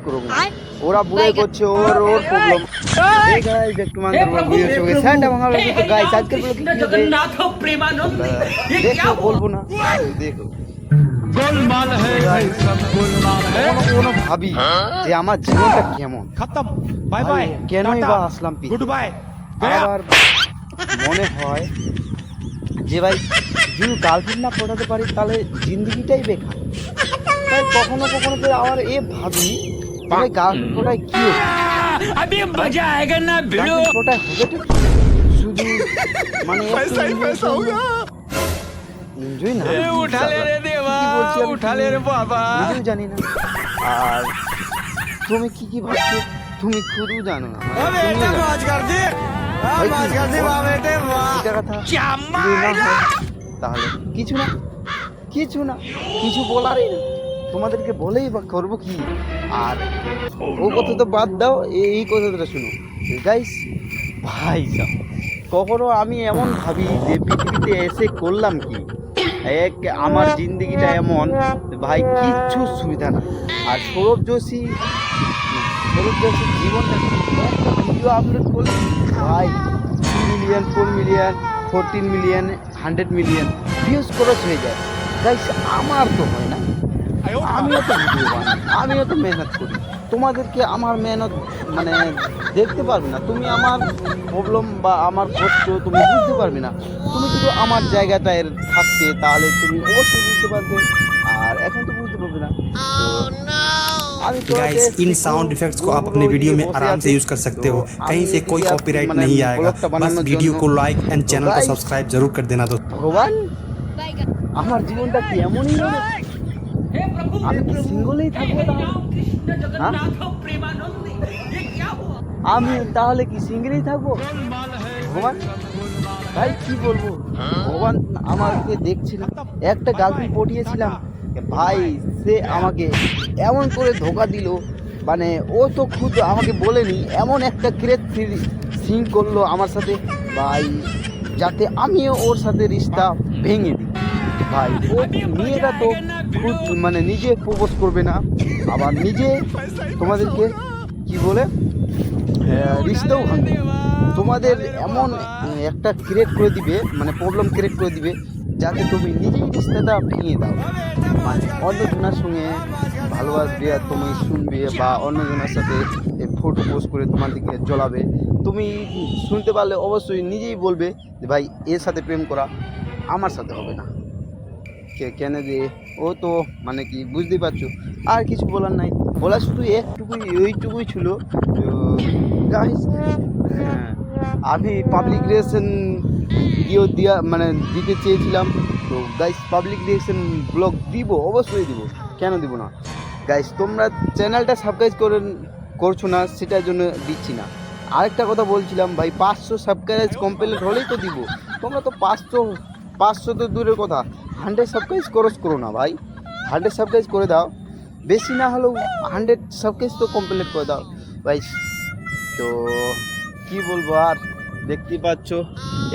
করুক না, ওরা বুড়াই করছে, ওর প্রবলেম। এই গাইস একটু মান ধরো ভিডিও সঙ্গে স্যান্ডা ভাঙা হলো তো গাইস আজকের ব্লগে কি जगन्नाथ प्रेमानंद ये क्या দেখো हुआ? বলবো না, দেখো गोलमाल है भाई सब गोलमाल है কোনো ভাবি যে আমার জীবনটা কেমন, खत्म बाय बाय কেনই বা আসলাম गुड बाय আবার মনে হয় যে ভাই যদি গার্লফ্রেন্ড না পটাতে পারি তাহলে জিন্দগিটাই বেকার। তাই কখনো কখনো করে আবার ভাবি ভাই গার্লফ্রেন্ড পটায় কি হবে, अभी मजा आएगा ना भिड़ो। গার্লফ্রেন্ড পটায় হবে তো শুধু মানে এনজয় না, उठा ले रे देवा কি বলছি আমি उठा ले रे बाबा নিজেও জানি না। আর তুমি কি ভাবছো তুমি খুদও জানো না, মানে তুমিও জানো না। कर दे ভাই কি कर दे वाह बेटे वाह এটা কথা क्या যদি না হয়, তাহলে কিছু না কিছু বলারই না, তোমাদেরকে বলেই বা করবো কি। আর ও কথা তো বাদ দাও, এই কথাটা শুনো গাইস। ভাই সাব কখনো আমি এমন ভাবি যে পৃথিবীতে এসে করলাম কি, আমার জিন্দগিটা এমন ভাই কিচ্ছু সুবিধা না। আর সৌরভ যোশীর জীবনটা ভিডিও আপলোড করলে ভাই 3 million 4 million 14 million 100 million views খরচ হয়ে যায় গাইস। আমার তো হয় না, আমিও তো ভিডিও বানাই, আমিও তো মেহনত করি, তোমাদেরকে আমার মেহনত মানে দেখতে পারবে না, তুমি আমার প্রবলেম বা আমার কষ্ট তুমি বুঝতে পারবে না। তুমি যদি আমার জায়গাটায় থাকতে তাহলে তুমি অবশ্যই বুঝতে পারবে, আর এখন তো বুঝতে পারবে না। गाइस इन साउंड इफेक्ट्स को आप अपने वीडियो में आराम से यूज कर सकते हो, कहीं से कोई कॉपीराइट नहीं आएगा। बस वीडियो को लाइक एंड चैनल को सब्सक्राइब जरूर कर देना दोस्तों। ভগবান আমার জীবনটা কি এমনই হবে, हे प्रभु আমি কি সিঙ্গলেই থাকবো তাহলে? कृष्ण जगन्नाथ प्रेमानंद ये क्या हुआ? আমি তাহলে কি সিঙ্গেলই থাকবো? ভগবান ভাই কি বলবো, ভগবান আমাকে দেখছি না। একটা গার্লফ্রেন্ড পটিয়েছিলাম ভাই, সে আমাকে এমন করে ধোকা দিল, মানে ও তো খুদ আমাকে বলেনি, এমন একটা ক্রেজ সিং করলো আমার সাথে ভাই, যাতে আমিও ওর সাথে রিশতা ভেঙে দিই। ভাই ও মেয়েটা তো খুদ মানে নিজে প্রপোজ করবে না, আবার নিজে তোমাদেরকে কি বলে রিশতাও ভাঙবে, তোমাদের এমন একটা ক্রিয়েট করে দিবে, মানে প্রবলেম ক্রিয়েট করে দিবে যাতে তুমি নিজেই রিশতাটা ভেঙে দাও। মানে অন্যজনের সঙ্গে ভালোবাসবে আর তুমি শুনবে, বা অন্যজনের সাথে ফটো পোস্ট করে তোমার দিকে জ্বলাবে, তুমি শুনতে পারলে অবশ্যই নিজেই বলবে যে ভাই এর সাথে প্রেম করা আমার সাথে হবে না। কেন যে ও তো মানে কি বুঝতেই পারছো, আর কিছু বলার নাই, বলা শুধু ওইটুকুই ছিল। গাইস আমি পাবলিক রিয়েকশন ভিডিও মানে দিতে চেয়েছিলাম, তো গাইস পাবলিক রিয়েকশন ব্লগ দিব, অবশ্যই দিব, কেন দিব না। গাইস তোমরা চ্যানেলটা সাবস্ক্রাইব করছো না, সেটার জন্য দিচ্ছি না। আরেকটা কথা বলছিলাম ভাই, 500 সাবস্ক্রাইব কমপ্লিট হলেই তো দিব, তোমরা তো 500 তো দূরের কথা, 100 সাবস্ক্রাইব করো না ভাই, 100 সাবস্ক্রাইব করে দাও, বেশি না হলেও 100 সাবস্ক্রাইব তো কমপ্লিট করে দাও ভাই। তো কি বলবো আর, দেখতেই পাচ্ছ এই